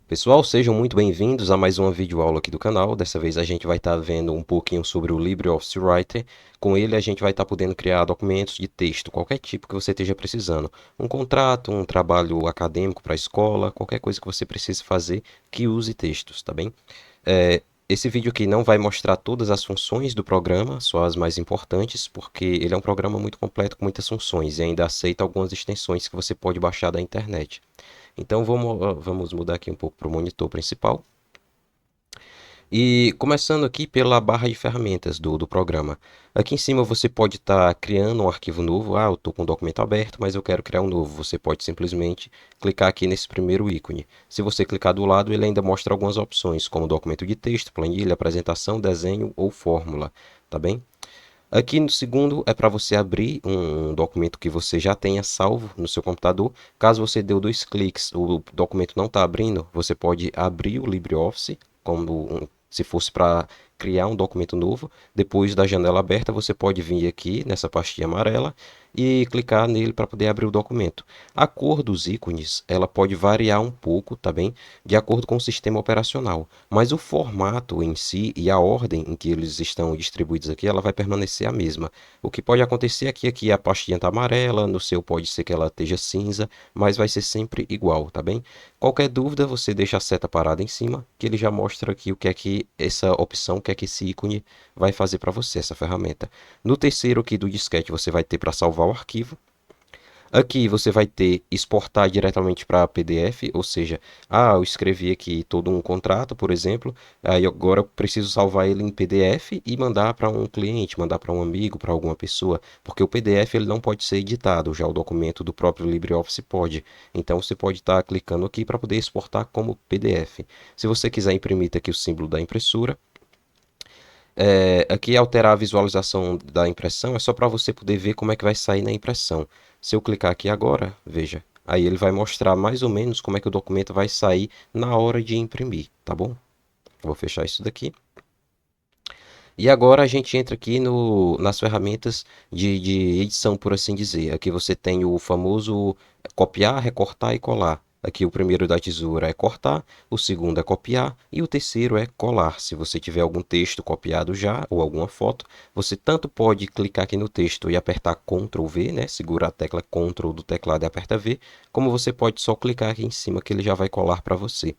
Pessoal, sejam muito bem-vindos a mais uma videoaula aqui do canal. Dessa vez a gente vai estar vendo um pouquinho sobre o LibreOffice Writer. Com ele a gente vai estar podendo criar documentos de texto, qualquer tipo que você esteja precisando. Um contrato, um trabalho acadêmico para a escola, qualquer coisa que você precise fazer que use textos, tá bem? Esse vídeo aqui não vai mostrar todas as funções do programa, só as mais importantes, porque ele é um programa muito completo com muitas funções e ainda aceita algumas extensões que você pode baixar da internet. Então vamos mudar aqui um pouco para o monitor principal. E começando aqui pela barra de ferramentas do programa. Aqui em cima você pode estar criando um arquivo novo. Eu estou com um documento aberto, mas eu quero criar um novo. Você pode simplesmente clicar aqui nesse primeiro ícone. Se você clicar do lado, ele ainda mostra algumas opções, como documento de texto, planilha, apresentação, desenho ou fórmula. Tá bem? Aqui no segundo é para você abrir um documento que você já tenha salvo no seu computador. Caso você deu dois cliques, o documento não está abrindo, você pode abrir o LibreOffice se fosse para criar um documento novo. Depois da janela aberta, você pode vir aqui nessa pastinha amarela e clicar nele para poder abrir o documento. A cor dos ícones, ela pode variar um pouco, tá bem? De acordo com o sistema operacional, mas o formato em si e a ordem em que eles estão distribuídos aqui, ela vai permanecer a mesma. O que pode acontecer aqui a pastinha está amarela, no seu pode ser que ela esteja cinza, mas vai ser sempre igual, tá bem? Qualquer dúvida, você deixa a seta parada em cima, que ele já mostra aqui o que é que essa opção, o que é que esse ícone vai fazer para você, essa ferramenta. No terceiro aqui do disquete, você vai ter para salvar o arquivo. Aqui você vai ter exportar diretamente para PDF, ou seja, eu escrevi aqui todo um contrato, por exemplo, aí agora eu preciso salvar ele em PDF e mandar para um cliente, mandar para um amigo, para alguma pessoa, porque o PDF ele não pode ser editado, já o documento do próprio LibreOffice pode. Então você pode estar clicando aqui para poder exportar como PDF. Se você quiser imprimir, tá aqui o símbolo da impressora. Aqui alterar a visualização da impressão é só para você poder ver como é que vai sair na impressão. Se eu clicar aqui agora, veja, aí ele vai mostrar mais ou menos como é que o documento vai sair na hora de imprimir, tá bom? Vou fechar isso daqui. E agora a gente entra aqui nas ferramentas de edição, por assim dizer. Aqui você tem o famoso copiar, recortar e colar. Aqui o primeiro da tesoura é cortar, o segundo é copiar e o terceiro é colar. Se você tiver algum texto copiado já ou alguma foto, você tanto pode clicar aqui no texto e apertar Ctrl V, né? Segura a tecla Ctrl do teclado e aperta V, como você pode só clicar aqui em cima que ele já vai colar para você.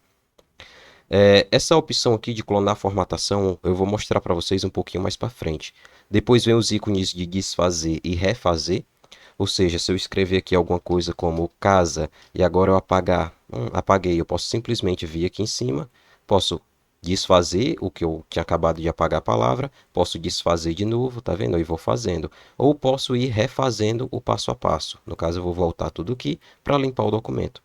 Essa opção aqui de clonar formatação eu vou mostrar para vocês um pouquinho mais para frente. Depois vem os ícones de desfazer e refazer. Ou seja, se eu escrever aqui alguma coisa como casa e agora eu apaguei, eu posso simplesmente vir aqui em cima, posso desfazer o que eu tinha acabado de apagar a palavra, posso desfazer de novo, tá vendo? E vou fazendo. Ou posso ir refazendo o passo a passo. No caso, eu vou voltar tudo aqui para limpar o documento.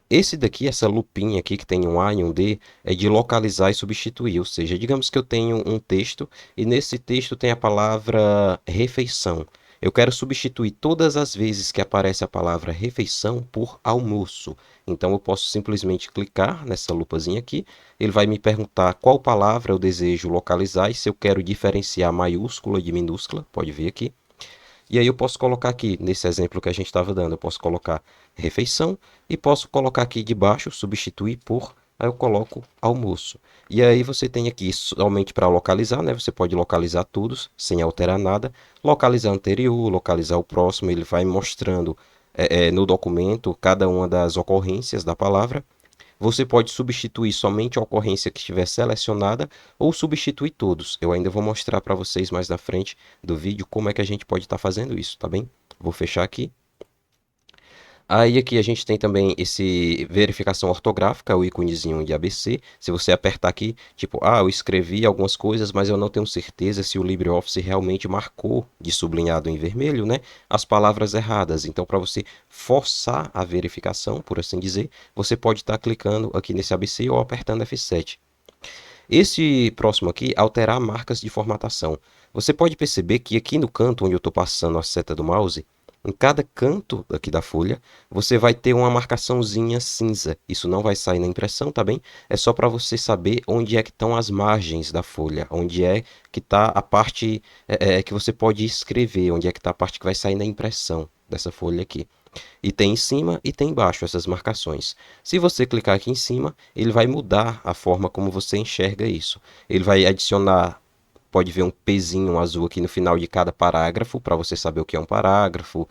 Esse daqui, essa lupinha aqui que tem um A e um D, é de localizar e substituir. Ou seja, digamos que eu tenho um texto e nesse texto tem a palavra refeição. Eu quero substituir todas as vezes que aparece a palavra refeição por almoço. Então eu posso simplesmente clicar nessa lupazinha aqui. Ele vai me perguntar qual palavra eu desejo localizar e se eu quero diferenciar maiúscula de minúscula. Pode ver aqui. E aí eu posso colocar aqui, nesse exemplo que a gente estava dando, eu posso colocar refeição e posso colocar aqui de baixo, substituir por, aí eu coloco almoço. E aí você tem aqui somente para localizar, né? Você pode localizar todos sem alterar nada, localizar anterior, localizar o próximo, ele vai mostrando no documento cada uma das ocorrências da palavra. Você pode substituir somente a ocorrência que estiver selecionada ou substituir todos. Eu ainda vou mostrar para vocês mais na frente do vídeo como é que a gente pode estar fazendo isso, tá bem? Vou fechar aqui. Aí aqui a gente tem também esse verificação ortográfica, o íconezinho de ABC. Se você apertar aqui, tipo, eu escrevi algumas coisas, mas eu não tenho certeza se o LibreOffice realmente marcou de sublinhado em vermelho, né, as palavras erradas. Então, para você forçar a verificação, por assim dizer, você pode estar clicando aqui nesse ABC ou apertando F7. Esse próximo aqui, alterar marcas de formatação. Você pode perceber que aqui no canto onde eu estou passando a seta do mouse, em cada canto aqui da folha, você vai ter uma marcaçãozinha cinza. Isso não vai sair na impressão, tá bem? É só para você saber onde é que estão as margens da folha, onde é que está a parte que você pode escrever, onde é que está a parte que vai sair na impressão dessa folha aqui. E tem em cima e tem embaixo essas marcações. Se você clicar aqui em cima, ele vai mudar a forma como você enxerga isso. Ele vai adicionar, pode ver um pezinho azul aqui no final de cada parágrafo, para você saber o que é um parágrafo,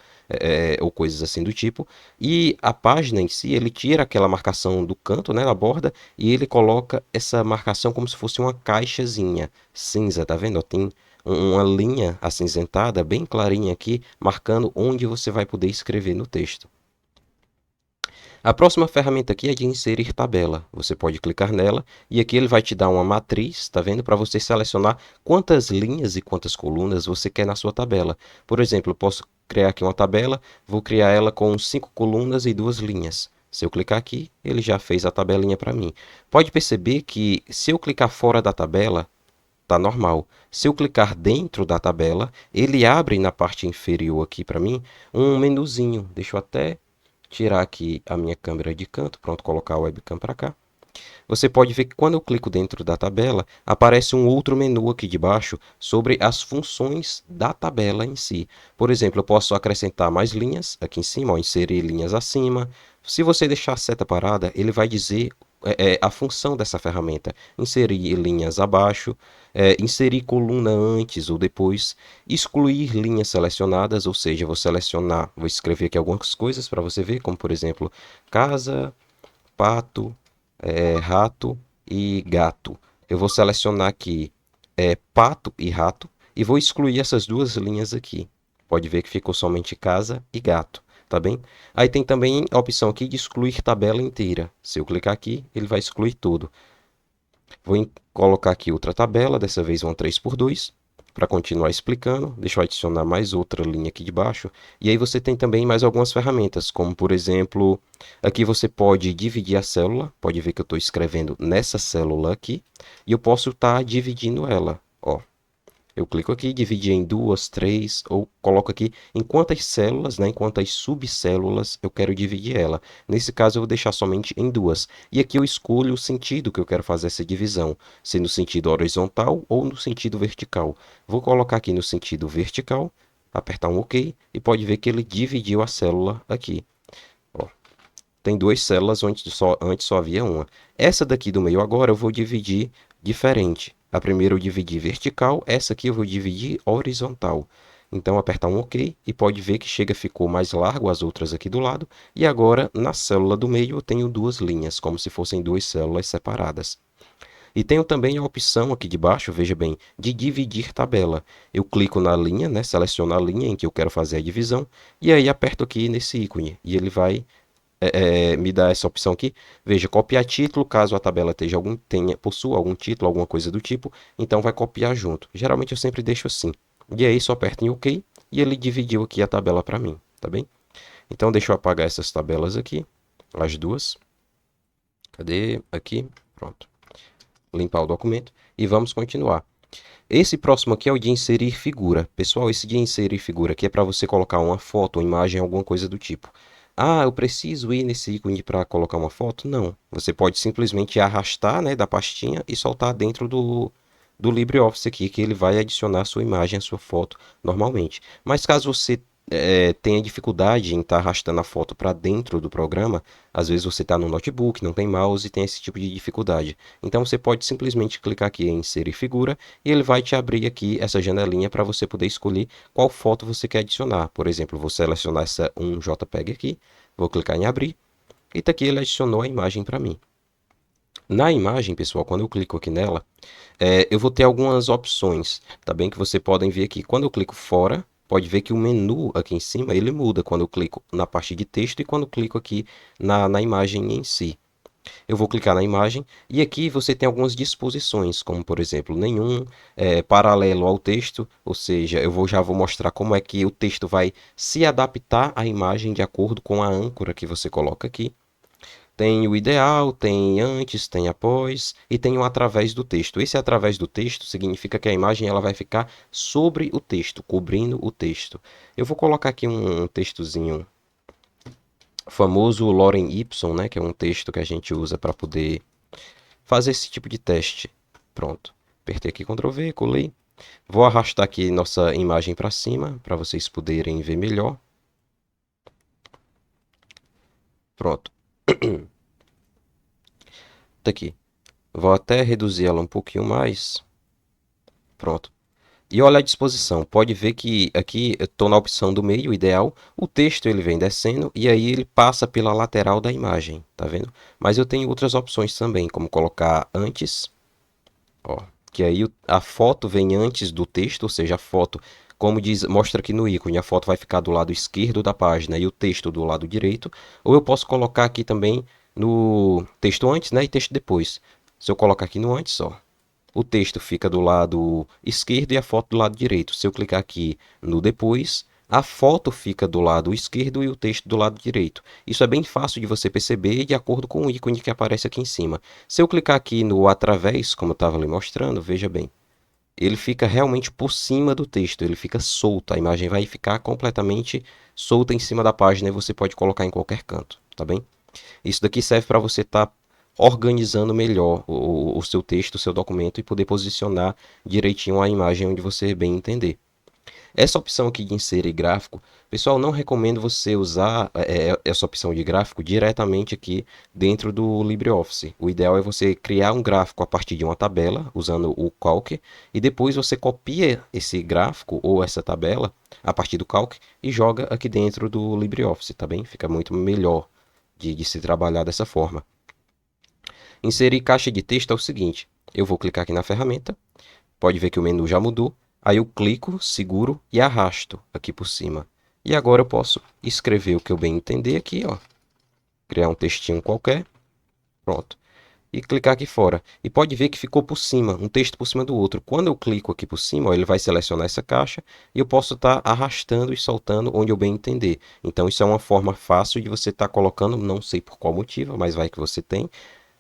ou coisas assim do tipo. E a página em si, ele tira aquela marcação do canto, né, da borda, e ele coloca essa marcação como se fosse uma caixazinha cinza, tá vendo? Tem uma linha acinzentada bem clarinha aqui, marcando onde você vai poder escrever no texto. A próxima ferramenta aqui é de inserir tabela. Você pode clicar nela e aqui ele vai te dar uma matriz, tá vendo? Para você selecionar quantas linhas e quantas colunas você quer na sua tabela. Por exemplo, eu posso criar aqui uma tabela, vou criar ela com 5 colunas e 2 linhas. Se eu clicar aqui, ele já fez a tabelinha para mim. Pode perceber que se eu clicar fora da tabela, tá normal. Se eu clicar dentro da tabela, ele abre na parte inferior aqui para mim um menuzinho. Deixa eu até tirar aqui a minha câmera de canto, pronto, colocar a webcam para cá. Você pode ver que quando eu clico dentro da tabela, aparece um outro menu aqui de baixo sobre as funções da tabela em si. Por exemplo, eu posso acrescentar mais linhas aqui em cima, ó, inserir linhas acima. Se você deixar a seta parada, ele vai dizer a função dessa ferramenta. Inserir linhas abaixo, inserir coluna antes ou depois, excluir linhas selecionadas, ou seja, vou selecionar, vou escrever aqui algumas coisas para você ver, como por exemplo, casa, pato, rato e gato. Eu vou selecionar aqui pato e rato e vou excluir essas duas linhas aqui. Pode ver que ficou somente casa e gato, tá bem? Aí tem também a opção aqui de excluir tabela inteira. Se eu clicar aqui, ele vai excluir tudo. Vou colocar aqui outra tabela, dessa vez uma 3x2, para continuar explicando. Deixa eu adicionar mais outra linha aqui de baixo. E aí você tem também mais algumas ferramentas, como por exemplo, aqui você pode dividir a célula. Pode ver que eu estou escrevendo nessa célula aqui. E eu posso estar dividindo ela. Ó, eu clico aqui, dividir em duas, três, ou coloco aqui em quantas células, né, em quantas subcélulas eu quero dividir ela. Nesse caso, eu vou deixar somente em duas. E aqui eu escolho o sentido que eu quero fazer essa divisão, se no sentido horizontal ou no sentido vertical. Vou colocar aqui no sentido vertical, apertar um OK, e pode ver que ele dividiu a célula aqui. Ó, tem duas células onde antes só havia uma. Essa daqui do meio agora eu vou dividir diferente. A primeira eu dividi vertical, essa aqui eu vou dividir horizontal. Então, apertar um OK e pode ver que chega, ficou mais largo as outras aqui do lado. E agora, na célula do meio, eu tenho duas linhas, como se fossem duas células separadas. E tenho também a opção aqui de baixo, veja bem, de dividir tabela. Eu clico na linha, né, seleciono a linha em que eu quero fazer a divisão, e aí aperto aqui nesse ícone, e ele vai me dá essa opção aqui. Veja, copiar título, caso a tabela possua algum título, alguma coisa do tipo, então vai copiar junto. Geralmente eu sempre deixo assim. E aí só aperto em OK e ele dividiu aqui a tabela para mim, tá bem? Então deixa eu apagar essas tabelas aqui, as duas. Cadê? Aqui, pronto. Limpar o documento e vamos continuar. Esse próximo aqui é o de inserir figura. Pessoal, esse de inserir figura aqui é para você colocar uma foto, uma imagem, alguma coisa do tipo. Ah, eu preciso ir nesse ícone para colocar uma foto? Não. Você pode simplesmente arrastar, né, da pastinha e soltar dentro do LibreOffice aqui, que ele vai adicionar a sua imagem, a sua foto normalmente. Mas caso você tenha dificuldade em estar arrastando a foto para dentro do programa, às vezes você está no notebook, não tem mouse e tem esse tipo de dificuldade. Então você pode simplesmente clicar aqui em inserir figura e ele vai te abrir aqui essa janelinha para você poder escolher qual foto você quer adicionar. Por exemplo, vou selecionar essa um JPEG aqui, vou clicar em abrir e tá aqui ele adicionou a imagem para mim. Na imagem, pessoal, quando eu clico aqui nela, eu vou ter algumas opções, tá bem? Que você podem ver aqui. Quando eu clico fora, pode ver que o menu aqui em cima, ele muda quando eu clico na parte de texto e quando eu clico aqui na imagem em si. Eu vou clicar na imagem e aqui você tem algumas disposições, como por exemplo, nenhum paralelo ao texto, ou seja, já vou mostrar como é que o texto vai se adaptar à imagem de acordo com a âncora que você coloca aqui. Tem o ideal, tem antes, tem após e tem o através do texto. Esse através do texto significa que a imagem ela vai ficar sobre o texto, cobrindo o texto. Eu vou colocar aqui um textozinho famoso Lorem Ipsum, né, que é um texto que a gente usa para poder fazer esse tipo de teste. Pronto. Apertei aqui Ctrl V, colei. Vou arrastar aqui nossa imagem para cima para vocês poderem ver melhor. Pronto. Tá aqui. Vou até reduzir ela um pouquinho mais. Pronto. E olha a disposição. Pode ver que aqui eu estou na opção do meio, ideal. O texto ele vem descendo e aí ele passa pela lateral da imagem, tá vendo? Mas eu tenho outras opções também, como colocar antes, ó, que aí a foto vem antes do texto, ou seja, a foto, como diz, mostra aqui no ícone, a foto vai ficar do lado esquerdo da página e o texto do lado direito. Ou eu posso colocar aqui também no texto antes, né, e texto depois. Se eu colocar aqui no antes, ó, o texto fica do lado esquerdo e a foto do lado direito. Se eu clicar aqui no depois, a foto fica do lado esquerdo e o texto do lado direito. Isso é bem fácil de você perceber de acordo com o ícone que aparece aqui em cima. Se eu clicar aqui no através, como eu estava lhe mostrando, veja bem, ele fica realmente por cima do texto, ele fica solto, a imagem vai ficar completamente solta em cima da página e você pode colocar em qualquer canto, tá bem? Isso daqui serve para você estar organizando melhor o seu texto, o seu documento e poder posicionar direitinho a imagem onde você bem entender. Essa opção aqui de inserir gráfico, pessoal, não recomendo você usar essa opção de gráfico diretamente aqui dentro do LibreOffice. O ideal é você criar um gráfico a partir de uma tabela, usando o Calc, e depois você copia esse gráfico ou essa tabela a partir do Calc e joga aqui dentro do LibreOffice, tá bem? Fica muito melhor de se trabalhar dessa forma. Inserir caixa de texto é o seguinte, eu vou clicar aqui na ferramenta, pode ver que o menu já mudou, aí eu clico, seguro e arrasto aqui por cima. E agora eu posso escrever o que eu bem entender aqui, ó, criar um textinho qualquer, pronto, e clicar aqui fora. E pode ver que ficou por cima, um texto por cima do outro. Quando eu clico aqui por cima, ó, ele vai selecionar essa caixa e eu posso estar arrastando e soltando onde eu bem entender. Então isso é uma forma fácil de você estar colocando, não sei por qual motivo, mas vai que você tem,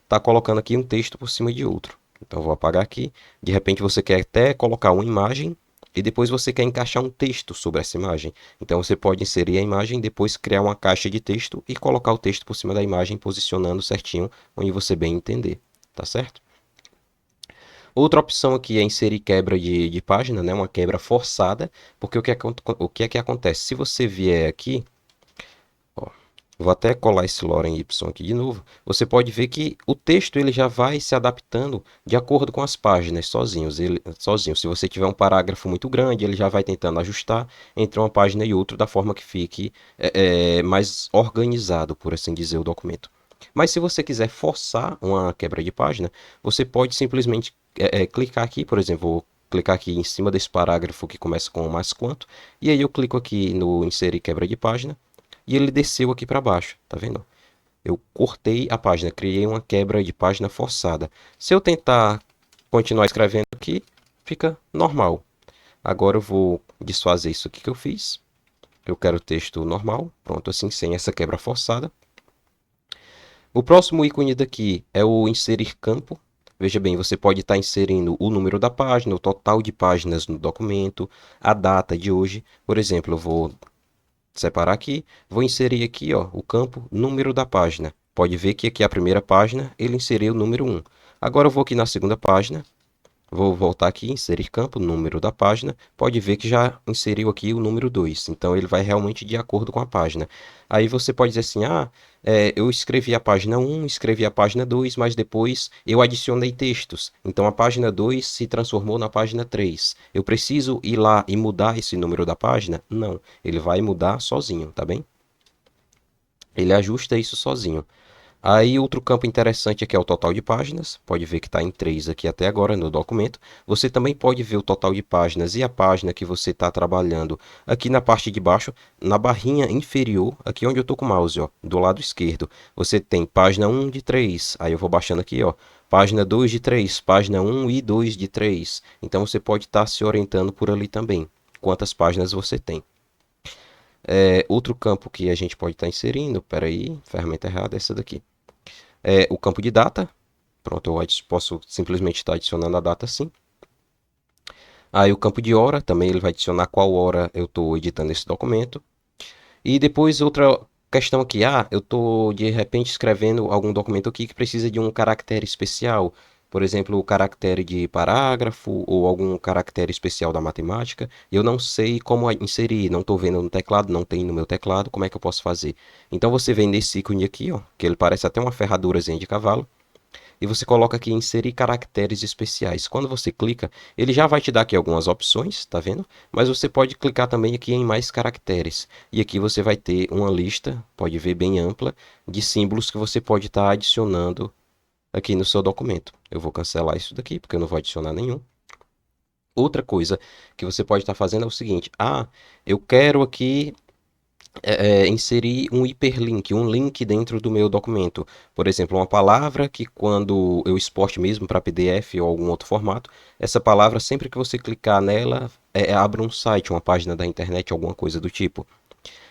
está colocando aqui um texto por cima de outro. Então, eu vou apagar aqui. De repente, você quer até colocar uma imagem e depois você quer encaixar um texto sobre essa imagem. Então, você pode inserir a imagem, depois criar uma caixa de texto e colocar o texto por cima da imagem, posicionando certinho onde você bem entender. Tá certo? Outra opção aqui é inserir quebra de página, né? Uma quebra forçada, porque o que é que acontece? Se você vier aqui, ó, vou até colar esse lorem y aqui de novo. Você pode ver que o texto ele já vai se adaptando de acordo com as páginas sozinho. Se você tiver um parágrafo muito grande, ele já vai tentando ajustar entre uma página e outra da forma que fique mais organizado, por assim dizer, o documento. Mas se você quiser forçar uma quebra de página, você pode simplesmente clicar aqui, por exemplo, vou clicar aqui em cima desse parágrafo que começa com mais quanto, e aí eu clico aqui no inserir quebra de página, e ele desceu aqui para baixo, tá vendo? Eu cortei a página, criei uma quebra de página forçada. Se eu tentar continuar escrevendo aqui, fica normal. Agora eu vou desfazer isso aqui que eu fiz. Eu quero texto normal, pronto, assim, sem essa quebra forçada. O próximo ícone daqui é o inserir campo. Veja bem, você pode estar inserindo o número da página, o total de páginas no documento, a data de hoje. Por exemplo, eu vou separar aqui, vou inserir aqui ó, o campo número da página. Pode ver que aqui a primeira página ele inseriu o número 1. Agora eu vou aqui na segunda página, vou voltar aqui, inserir campo, número da página. Pode ver que já inseriu aqui o número 2. Então ele vai realmente de acordo com a página. Aí você pode dizer assim, eu escrevi a página 1, escrevi a página 2, mas depois eu adicionei textos. Então a página 2 se transformou na página 3. Eu preciso ir lá e mudar esse número da página? Não, ele vai mudar sozinho, tá bem? Ele ajusta isso sozinho. Aí outro campo interessante aqui é o total de páginas, pode ver que está em 3 aqui até agora no documento. Você também pode ver o total de páginas e a página que você está trabalhando aqui na parte de baixo, na barrinha inferior, aqui onde eu estou com o mouse, ó, do lado esquerdo. Você tem página 1 de 3, aí eu vou baixando aqui, ó, página 2 de 3, página 1 e 2 de 3. Então você pode estar se orientando por ali também, quantas páginas você tem. Outro campo que a gente pode estar inserindo, peraí, ferramenta errada, é essa daqui. O campo de data, pronto, eu posso simplesmente estar adicionando a data assim. Aí o campo de hora, também ele vai adicionar qual hora eu estou editando esse documento. E depois outra questão aqui, eu estou de repente escrevendo algum documento aqui que precisa de um caractere especial. por exemplo, o caractere de parágrafo ou algum caractere especial da matemática, eu não sei como inserir, não estou vendo no teclado, não tem no meu teclado, como é que eu posso fazer? Então você vem nesse ícone aqui, ó, que ele parece até uma ferradurazinha de cavalo, e você coloca aqui inserir caracteres especiais. Quando você clica, ele já vai te dar aqui algumas opções, tá vendo? Mas você pode clicar também aqui em mais caracteres. E aqui você vai ter uma lista, pode ver bem ampla, de símbolos que você pode estar adicionando aqui no seu documento. Eu vou cancelar isso daqui, porque eu não vou adicionar nenhum. Outra coisa que você pode estar fazendo é o seguinte: eu quero aqui inserir um hiperlink, um link dentro do meu documento. Por exemplo, uma palavra que quando eu exporte mesmo para PDF ou algum outro formato, essa palavra, sempre que você clicar nela, abre um site, uma página da internet, alguma coisa do tipo.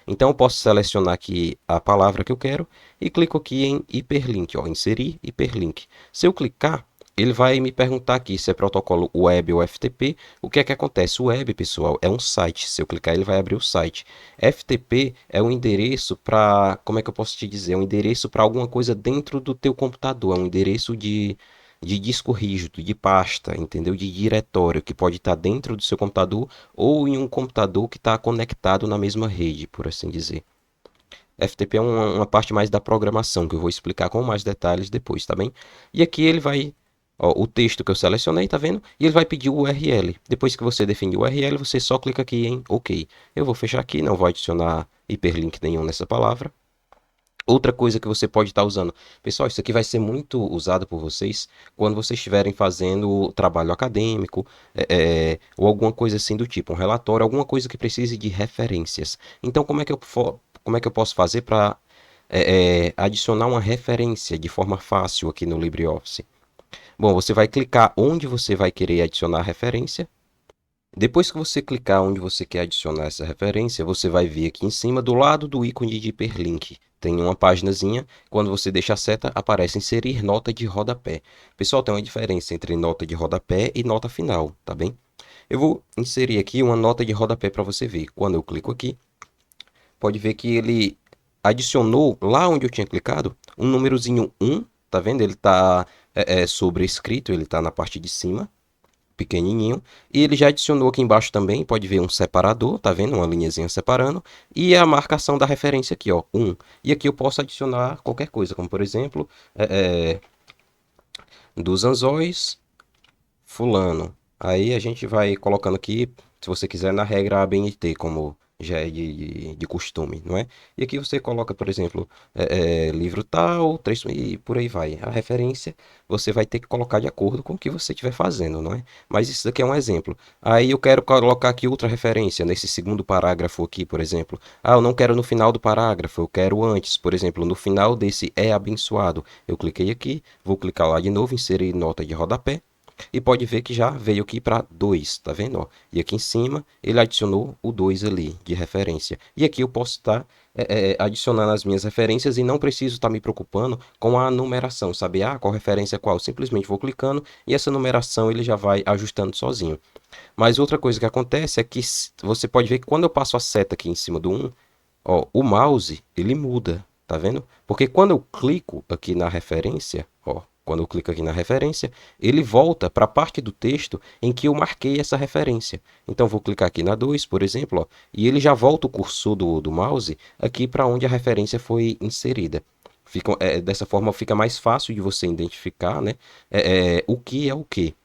Então eu posso selecionar aqui a palavra que eu quero e clico aqui em hiperlink, ó, inserir hiperlink. Se eu clicar, ele vai me perguntar aqui se é protocolo web ou FTP. O que é que acontece? O web, pessoal, é um site. Se eu clicar, ele vai abrir o site. FTP é um endereço para, como é que eu posso te dizer? É um endereço para alguma coisa dentro do teu computador. É um endereço de disco rígido, de pasta, entendeu? De diretório, que pode estar dentro do seu computador ou em um computador que está conectado na mesma rede, por assim dizer. FTP é uma parte mais da programação, que eu vou explicar com mais detalhes depois, tá bem? E aqui ele vai, ó, o texto que eu selecionei, tá vendo? E ele vai pedir o URL. Depois que você definir o URL, você só clica aqui em OK. Eu vou fechar aqui, não vou adicionar hiperlink nenhum nessa palavra. Outra coisa que você pode estar usando. Pessoal, isso aqui vai ser muito usado por vocês quando vocês estiverem fazendo trabalho acadêmico, ou alguma coisa assim do tipo, um relatório, alguma coisa que precise de referências. Então, como é que eu posso fazer para adicionar uma referência de forma fácil aqui no LibreOffice? Bom, você vai clicar onde você vai querer adicionar a referência. Depois que você clicar onde você quer adicionar essa referência, você vai ver aqui em cima, do lado do ícone de hiperlink, tem uma paginazinha. Quando você deixa a seta, aparece inserir nota de rodapé. Pessoal, tem uma diferença entre nota de rodapé e nota final, tá bem? Eu vou inserir aqui uma nota de rodapé para você ver. Quando eu clico aqui, pode ver que ele adicionou lá onde eu tinha clicado um númerozinho 1, tá vendo? Ele está sobrescrito, ele está na parte de cima, pequenininho, e ele já adicionou aqui embaixo também, pode ver um separador, tá vendo? Uma linhazinha separando, e a marcação da referência aqui, ó, 1. E aqui eu posso adicionar qualquer coisa, como por exemplo, dos anzóis, fulano. Aí a gente vai colocando aqui, se você quiser, na regra ABNT, como já é de costume, não é? E aqui você coloca, por exemplo, livro tal, trecho, e por aí vai. A referência você vai ter que colocar de acordo com o que você estiver fazendo, não é? Mas isso daqui é um exemplo. Aí eu quero colocar aqui outra referência, nesse segundo parágrafo aqui, por exemplo. Eu não quero no final do parágrafo, eu quero antes, por exemplo, no final desse é abençoado. Eu cliquei aqui, vou clicar lá de novo, inserir nota de rodapé. E pode ver que já veio aqui para 2, tá vendo? Ó? E aqui em cima ele adicionou o 2 ali de referência. E aqui eu posso estar adicionando as minhas referências e não preciso estar me preocupando com a numeração, saber qual referência é qual. Simplesmente vou clicando e essa numeração ele já vai ajustando sozinho. Mas outra coisa que acontece é que você pode ver que quando eu passo a seta aqui em cima do 1, ó, o mouse ele muda, tá vendo? Porque quando eu clico aqui na referência, ó, quando eu clico aqui na referência, ele volta para a parte do texto em que eu marquei essa referência. Então, vou clicar aqui na 2, por exemplo, ó, e ele já volta o cursor do mouse aqui para onde a referência foi inserida. Dessa forma, fica mais fácil de você identificar, né, o que é o que.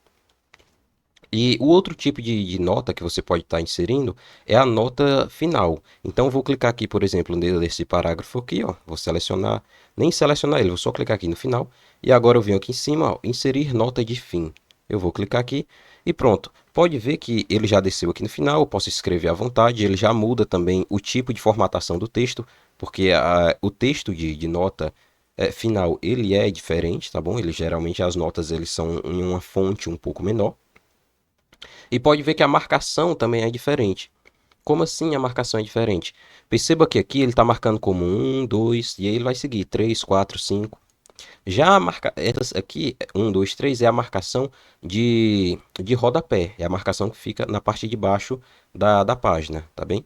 E o outro tipo de nota que você pode estar inserindo é a nota final. Então, eu vou clicar aqui, por exemplo, nesse parágrafo aqui, ó, vou selecionar, nem selecionar ele, vou só clicar aqui no final. E agora eu venho aqui em cima, ó, inserir nota de fim. Eu vou clicar aqui e pronto. Pode ver que ele já desceu aqui no final, eu posso escrever à vontade, ele já muda também o tipo de formatação do texto, porque o texto de nota final, ele é diferente, tá bom? Ele geralmente, as notas eles são em uma fonte um pouco menor. E pode ver que a marcação também é diferente. Como assim a marcação é diferente? Perceba que aqui ele está marcando como 1, 2, e aí ele vai seguir 3, 4, 5. Já a marca, essas aqui, 1, 2, 3, é a marcação de rodapé. É a marcação que fica na parte de baixo da página, tá bem?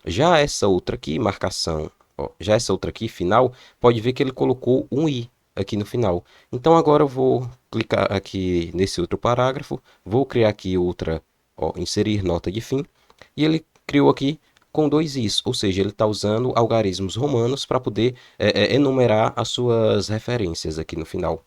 Já essa outra aqui, marcação, ó, já essa outra aqui, final, pode ver que ele colocou um i. aqui no final. Então agora eu vou clicar aqui nesse outro parágrafo, vou criar aqui outra, ó, inserir nota de fim, e ele criou aqui com dois is, ou seja, ele está usando algarismos romanos para poder enumerar as suas referências aqui no final.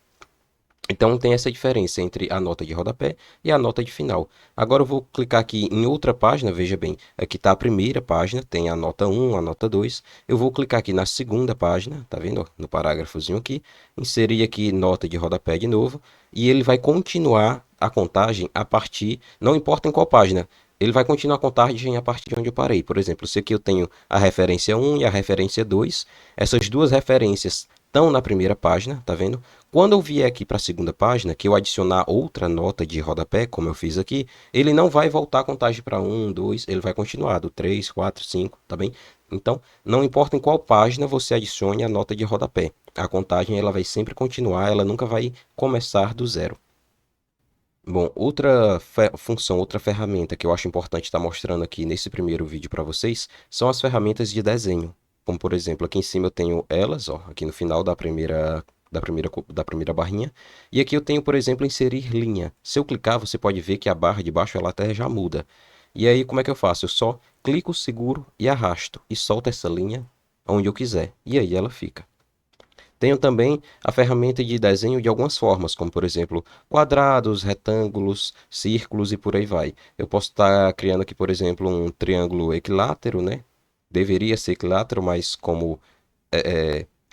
Então tem essa diferença entre a nota de rodapé e a nota de final. Agora eu vou clicar aqui em outra página, veja bem, aqui está a primeira página, tem a nota 1, a nota 2. Eu vou clicar aqui na segunda página, tá vendo? No parágrafozinho aqui, inserir aqui nota de rodapé de novo, e ele vai continuar a contagem a partir, não importa em qual página, ele vai continuar a contagem a partir de onde eu parei. Por exemplo, se aqui eu tenho a referência 1 e a referência 2, essas duas referências estão na primeira página, tá vendo? Quando eu vier aqui para a segunda página, que eu adicionar outra nota de rodapé, como eu fiz aqui, ele não vai voltar a contagem para 1, 2, ele vai continuar do 3, 4, 5, tá bem? Então, não importa em qual página você adicione a nota de rodapé, a contagem ela vai sempre continuar, ela nunca vai começar do zero. Bom, outra função, outra ferramenta que eu acho importante estar mostrando aqui nesse primeiro vídeo para vocês são as ferramentas de desenho. Como, por exemplo, aqui em cima eu tenho elas, ó, aqui no final da primeira barrinha. E aqui eu tenho, por exemplo, inserir linha. Se eu clicar, você pode ver que a barra de baixo ela até já muda. E aí, como é que eu faço? Eu só clico, seguro e arrasto. E solto essa linha onde eu quiser. E aí ela fica. Tenho também a ferramenta de desenho de algumas formas, como por exemplo, quadrados, retângulos, círculos e por aí vai. Eu posso estar criando aqui, por exemplo, um triângulo equilátero, né? Deveria ser equilátero, mas como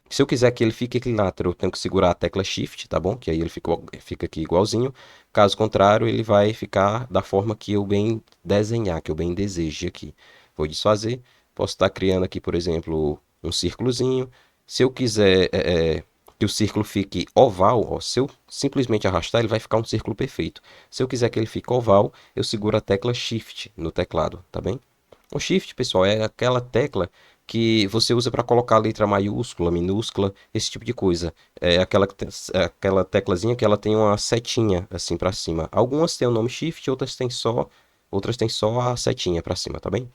se eu quiser que ele fique equilátero, eu tenho que segurar a tecla Shift, tá bom? Que aí ele fica aqui igualzinho. Caso contrário, ele vai ficar da forma que eu bem desenhar, que eu bem deseje aqui. Vou desfazer. Posso estar criando aqui, por exemplo, um círculozinho. Se eu quiser que o círculo fique oval, ó, se eu simplesmente arrastar, ele vai ficar um círculo perfeito. Se eu quiser que ele fique oval, eu seguro a tecla Shift no teclado, tá bem? O Shift, pessoal, é aquela tecla que você usa para colocar letra maiúscula, minúscula, esse tipo de coisa. É aquela teclazinha que ela tem uma setinha assim para cima. Algumas têm o nome Shift, outras têm só a setinha para cima, tá bem?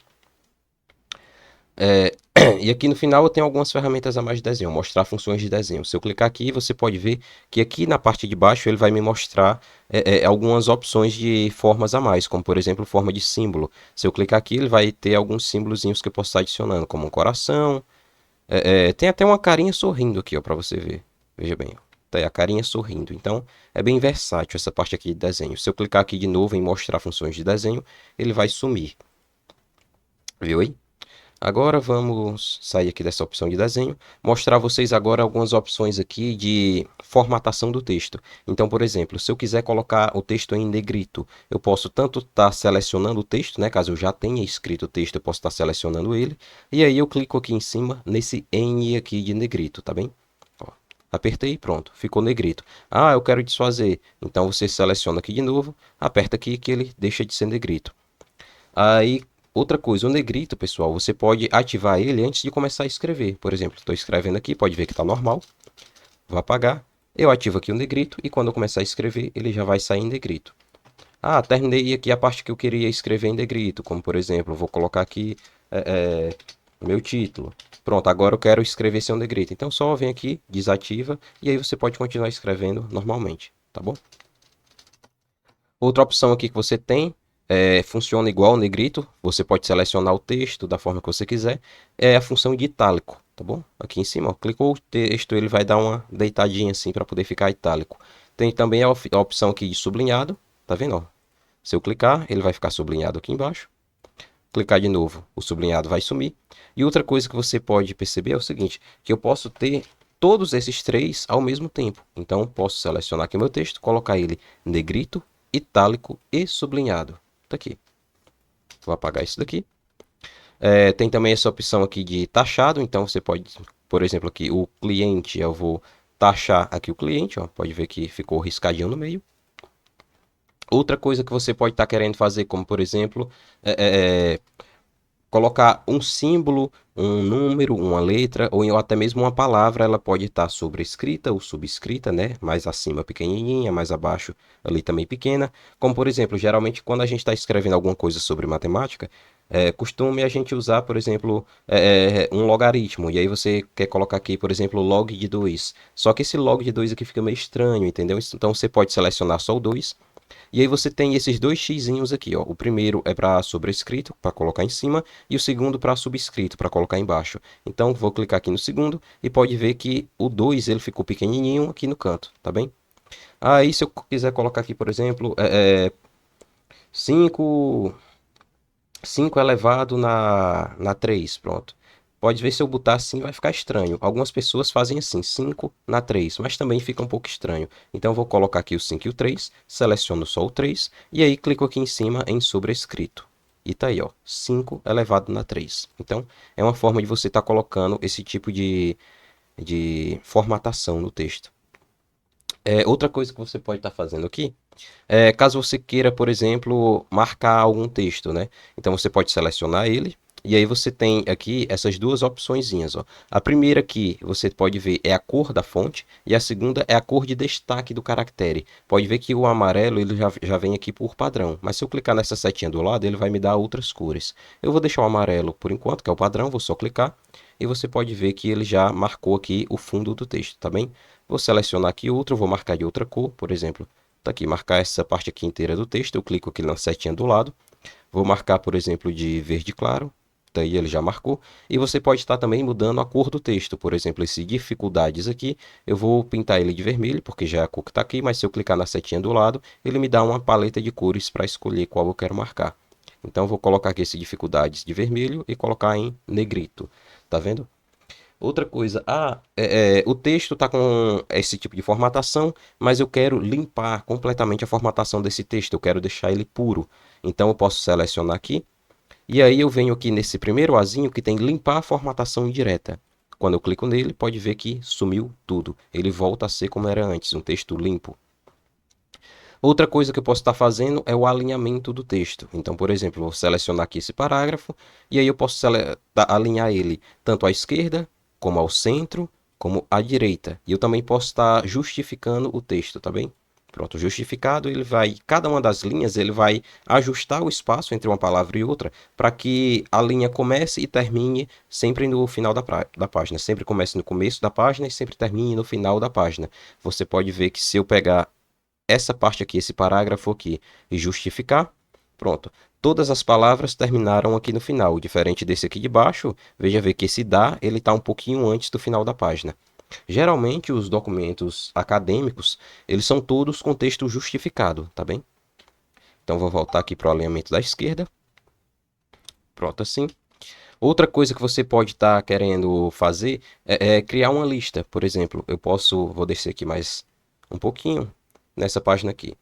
E aqui no final eu tenho algumas ferramentas a mais de desenho, mostrar funções de desenho. Se eu clicar aqui, você pode ver que aqui na parte de baixo ele vai me mostrar algumas opções de formas a mais, como por exemplo forma de símbolo. Se eu clicar aqui, ele vai ter alguns símbolozinhos que eu posso estar adicionando, como um coração. Tem até uma carinha sorrindo aqui, ó, para você ver. Veja bem, ó. Tá aí a carinha sorrindo. Então é bem versátil essa parte aqui de desenho. Se eu clicar aqui de novo em mostrar funções de desenho, ele vai sumir. Viu aí? Agora vamos sair aqui dessa opção de desenho, mostrar a vocês agora algumas opções aqui de formatação do texto. Então, por exemplo, se eu quiser colocar o texto em negrito, eu posso tanto estar selecionando o texto, né? Caso eu já tenha escrito o texto, eu posso estar selecionando ele. E aí eu clico aqui em cima nesse N aqui de negrito, tá bem? Ó, apertei e pronto, ficou negrito. Ah, eu quero desfazer. Então você seleciona aqui de novo, aperta aqui que ele deixa de ser negrito. Aí, outra coisa, o negrito, pessoal, você pode ativar ele antes de começar a escrever. Por exemplo, estou escrevendo aqui, pode ver que está normal. Vou apagar. Eu ativo aqui o negrito e quando eu começar a escrever, ele já vai sair em negrito. Ah, terminei aqui a parte que eu queria escrever em negrito, como por exemplo, vou colocar aqui meu título. Pronto, agora eu quero escrever sem o negrito. Então só vem aqui, desativa e aí você pode continuar escrevendo normalmente, tá bom? Outra opção aqui que você tem, funciona igual o negrito, você pode selecionar o texto da forma que você quiser, é a função de itálico, tá bom? Aqui em cima, ó, clicou o texto, ele vai dar uma deitadinha assim para poder ficar itálico. Tem também a opção aqui de sublinhado, tá vendo? Ó? Se eu clicar, ele vai ficar sublinhado aqui embaixo. Clicar de novo, o sublinhado vai sumir. E outra coisa que você pode perceber é o seguinte, que eu posso ter todos esses três ao mesmo tempo. Então, posso selecionar aqui o meu texto, colocar ele negrito, itálico e sublinhado. Tá aqui. Vou apagar isso daqui. Tem também essa opção aqui de taxado. Então, você pode, por exemplo, aqui o cliente, eu vou taxar aqui o cliente. Ó, pode ver que ficou riscadinho no meio. Outra coisa que você pode estar querendo fazer, como por exemplo, colocar um símbolo, um número, uma letra, ou até mesmo uma palavra, ela pode estar sobrescrita ou subscrita, né? Mais acima pequenininha, mais abaixo ali também pequena. Como por exemplo, geralmente quando a gente está escrevendo alguma coisa sobre matemática, Costume a gente usar, por exemplo, um logaritmo. E aí você quer colocar aqui, por exemplo, log de 2. Só que esse log de 2 aqui fica meio estranho, entendeu? Então você pode selecionar só o 2. E aí você tem esses dois xizinhos aqui, ó. O primeiro é para sobrescrito, para colocar em cima, e o segundo para subscrito, para colocar embaixo. Então vou clicar aqui no segundo e pode ver que o 2 ele ficou pequenininho aqui no canto, tá bem? Aí se eu quiser colocar aqui, por exemplo, 5 5 elevado na 3, pronto. Pode ver se eu botar assim vai ficar estranho. Algumas pessoas fazem assim, 5 na 3, mas também fica um pouco estranho. Então eu vou colocar aqui o 5 e o 3, seleciono só o 3 e aí clico aqui em cima em sobrescrito. E tá aí, ó, 5 elevado na 3. Então é uma forma de você estar colocando esse tipo de formatação no texto. Outra coisa que você pode estar fazendo aqui caso você queira, por exemplo, marcar algum texto, né? Então você pode selecionar ele e aí você tem aqui essas duas opçõezinhas, ó. A primeira aqui você pode ver é a cor da fonte e a segunda é a cor de destaque do caractere. Pode ver que o amarelo ele já vem aqui por padrão, mas se eu clicar nessa setinha do lado ele vai me dar outras cores. Eu vou deixar o amarelo por enquanto, que é o padrão, vou só clicar e você pode ver que ele já marcou aqui o fundo do texto, tá bem? Vou selecionar aqui outro, vou marcar de outra cor, por exemplo, tá aqui, marcar essa parte aqui inteira do texto, eu clico aqui na setinha do lado, vou marcar, por exemplo, de verde claro, daí ele já marcou, e você pode estar também mudando a cor do texto, por exemplo, esse dificuldades aqui, eu vou pintar ele de vermelho, porque já é a cor que está aqui, mas se eu clicar na setinha do lado, ele me dá uma paleta de cores para escolher qual eu quero marcar. Então, eu vou colocar aqui esse dificuldades de vermelho e colocar em negrito, tá vendo? Outra coisa, o texto está com esse tipo de formatação, mas eu quero limpar completamente a formatação desse texto, eu quero deixar ele puro. Então eu posso selecionar aqui, e aí eu venho aqui nesse primeiro azinho que tem limpar a formatação indireta. Quando eu clico nele, pode ver que sumiu tudo. Ele volta a ser como era antes, um texto limpo. Outra coisa que eu posso estar fazendo é o alinhamento do texto. Então, por exemplo, vou selecionar aqui esse parágrafo e aí eu posso alinhar ele tanto à esquerda, como ao centro, como à direita. E eu também posso estar justificando o texto, tá bem? Pronto, justificado, ele vai, cada uma das linhas, ele vai ajustar o espaço entre uma palavra e outra para que a linha comece e termine sempre no final da página. Sempre comece no começo da página e sempre termine no final da página. Você pode ver que se eu pegar essa parte aqui, esse parágrafo aqui, e justificar, pronto. Todas as palavras terminaram aqui no final, diferente desse aqui de baixo, veja ver que esse dá, ele está um pouquinho antes do final da página. Geralmente os documentos acadêmicos, eles são todos com texto justificado, tá bem? Então vou voltar aqui para o alinhamento da esquerda. Pronto, assim. Outra coisa que você pode estar querendo fazer é criar uma lista. Por exemplo, vou descer aqui mais um pouquinho nessa página aqui.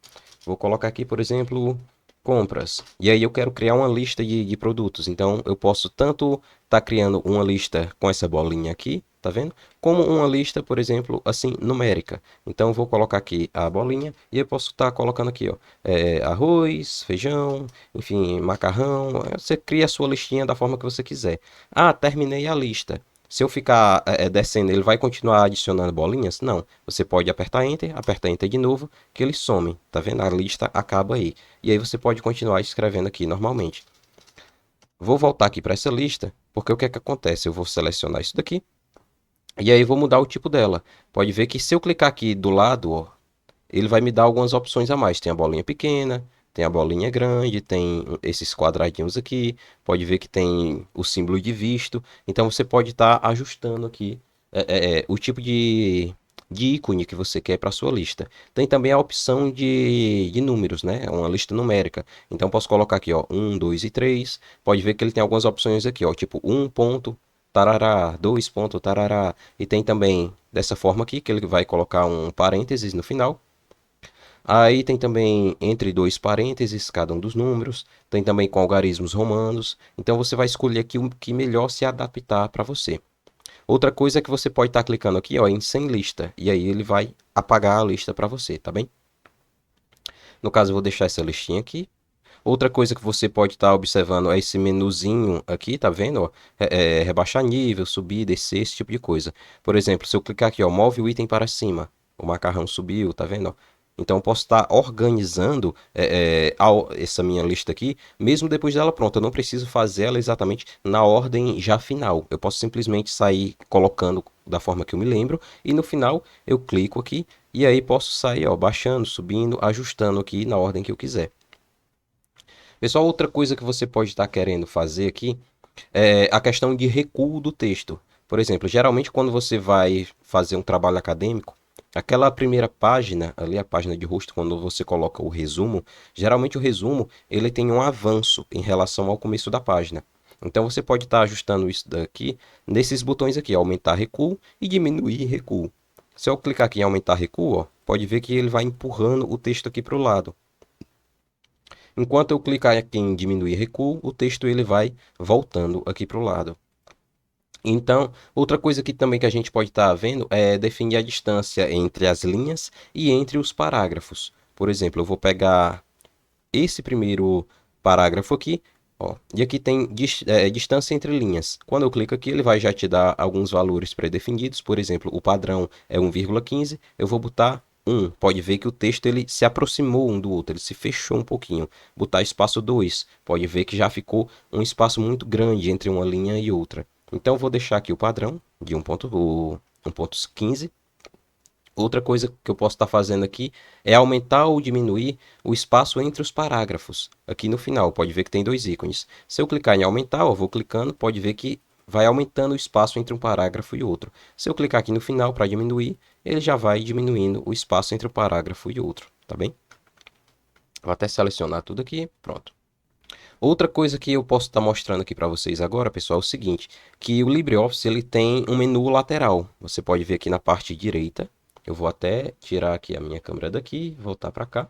Vou colocar aqui, por exemplo, compras. E aí eu quero criar uma lista de produtos. Então eu posso tanto estar criando uma lista com essa bolinha aqui, tá vendo? Como uma lista, por exemplo, assim, numérica. Então eu vou colocar aqui a bolinha e eu posso estar colocando aqui, ó, arroz, feijão, enfim, macarrão. Você cria a sua listinha da forma que você quiser. Ah, terminei a lista. Se eu ficar descendo, ele vai continuar adicionando bolinhas? Não. Você pode apertar Enter de novo, que ele some. Tá vendo? A lista acaba aí. E aí você pode continuar escrevendo aqui normalmente. Vou voltar aqui para essa lista, porque o que é que acontece? Eu vou selecionar isso daqui, e aí vou mudar o tipo dela. Pode ver que se eu clicar aqui do lado, ó, ele vai me dar algumas opções a mais. Tem a bolinha pequena, tem a bolinha grande, tem esses quadradinhos aqui. Pode ver que tem o símbolo de visto. Então você pode estar ajustando aqui o tipo de ícone que você quer para sua lista. Tem também a opção de números, né? Uma lista numérica. Então posso colocar aqui, ó, 1, 2 e 3. Pode ver que ele tem algumas opções aqui, ó, tipo 1 ponto, tarará, 2 ponto, tarará. E tem também dessa forma aqui, que ele vai colocar um parênteses no final. Aí tem também entre dois parênteses, cada um dos números. Tem também com algarismos romanos. Então você vai escolher aqui o que melhor se adaptar para você. Outra coisa é que você pode estar clicando aqui, ó, em sem lista. E aí ele vai apagar a lista para você, tá bem? No caso, eu vou deixar essa listinha aqui. Outra coisa que você pode estar observando é esse menuzinho aqui, tá vendo? Ó? Rebaixar nível, subir, descer, esse tipo de coisa. Por exemplo, se eu clicar aqui, ó, move o item para cima. O macarrão subiu, tá vendo? Ó? Então eu posso estar organizando essa minha lista aqui, mesmo depois dela pronta. Eu não preciso fazer ela exatamente na ordem já final. Eu posso simplesmente sair colocando da forma que eu me lembro e no final eu clico aqui e aí posso sair, ó, baixando, subindo, ajustando aqui na ordem que eu quiser. Pessoal, outra coisa que você pode estar querendo fazer aqui é a questão de recuo do texto. Por exemplo, geralmente quando você vai fazer um trabalho acadêmico, aquela primeira página, ali a página de rosto, quando você coloca o resumo, geralmente o resumo ele tem um avanço em relação ao começo da página. Então você pode estar ajustando isso daqui nesses botões aqui, aumentar recuo e diminuir recuo. Se eu clicar aqui em aumentar recuo, ó, pode ver que ele vai empurrando o texto aqui para o lado. Enquanto eu clicar aqui em diminuir recuo, o texto ele vai voltando aqui para o lado. Então, outra coisa que também que a gente pode estar vendo é definir a distância entre as linhas e entre os parágrafos. Por exemplo, eu vou pegar esse primeiro parágrafo aqui, ó, e aqui tem distância entre linhas. Quando eu clico aqui, ele vai já te dar alguns valores pré-definidos. Por exemplo, o padrão é 1,15, eu vou botar 1. Pode ver que o texto ele se aproximou um do outro, ele se fechou um pouquinho. Botar espaço 2, pode ver que já ficou um espaço muito grande entre uma linha e outra. Então, eu vou deixar aqui o padrão de 1,15. Outra coisa que eu posso estar fazendo aqui é aumentar ou diminuir o espaço entre os parágrafos. Aqui no final, pode ver que tem dois ícones. Se eu clicar em aumentar, eu vou clicando, pode ver que vai aumentando o espaço entre um parágrafo e outro. Se eu clicar aqui no final para diminuir, ele já vai diminuindo o espaço entre um parágrafo e outro, tá bem? Vou até selecionar tudo aqui, pronto. Outra coisa que eu posso estar mostrando aqui para vocês agora, pessoal, é o seguinte, que o LibreOffice ele tem um menu lateral. Você pode ver aqui na parte direita. Eu vou até tirar aqui a minha câmera daqui, voltar para cá.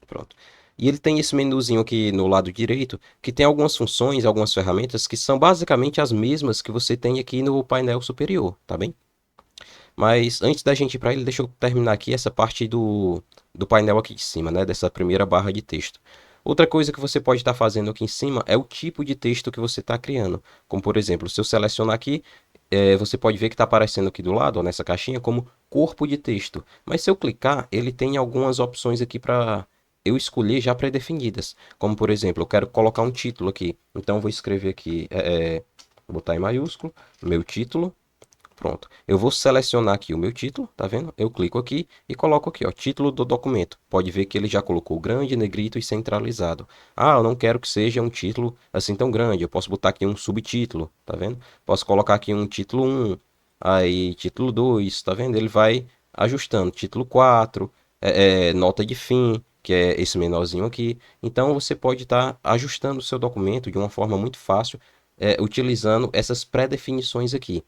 Pronto. E ele tem esse menuzinho aqui no lado direito, que tem algumas funções, algumas ferramentas que são basicamente as mesmas que você tem aqui no painel superior, tá bem? Mas antes da gente ir para ele, deixa eu terminar aqui essa parte do painel aqui de cima, né? Dessa primeira barra de texto. Outra coisa que você pode estar fazendo aqui em cima é o tipo de texto que você está criando. Como, por exemplo, se eu selecionar aqui, você pode ver que está aparecendo aqui do lado, ó, nessa caixinha, como corpo de texto. Mas se eu clicar, ele tem algumas opções aqui para eu escolher já pré-definidas. Como, por exemplo, eu quero colocar um título aqui. Então, eu vou escrever aqui, vou botar em maiúsculo, meu título. Pronto. Eu vou selecionar aqui o meu título, tá vendo? Eu clico aqui e coloco aqui, ó, título do documento. Pode ver que ele já colocou grande, negrito e centralizado. Ah, eu não quero que seja um título assim tão grande. Eu posso botar aqui um subtítulo, tá vendo? Posso colocar aqui um título 1, aí título 2, tá vendo? Ele vai ajustando. Título 4, nota de fim, que é esse menorzinho aqui. Então você pode estar ajustando o seu documento de uma forma muito fácil, utilizando essas pré-definições aqui.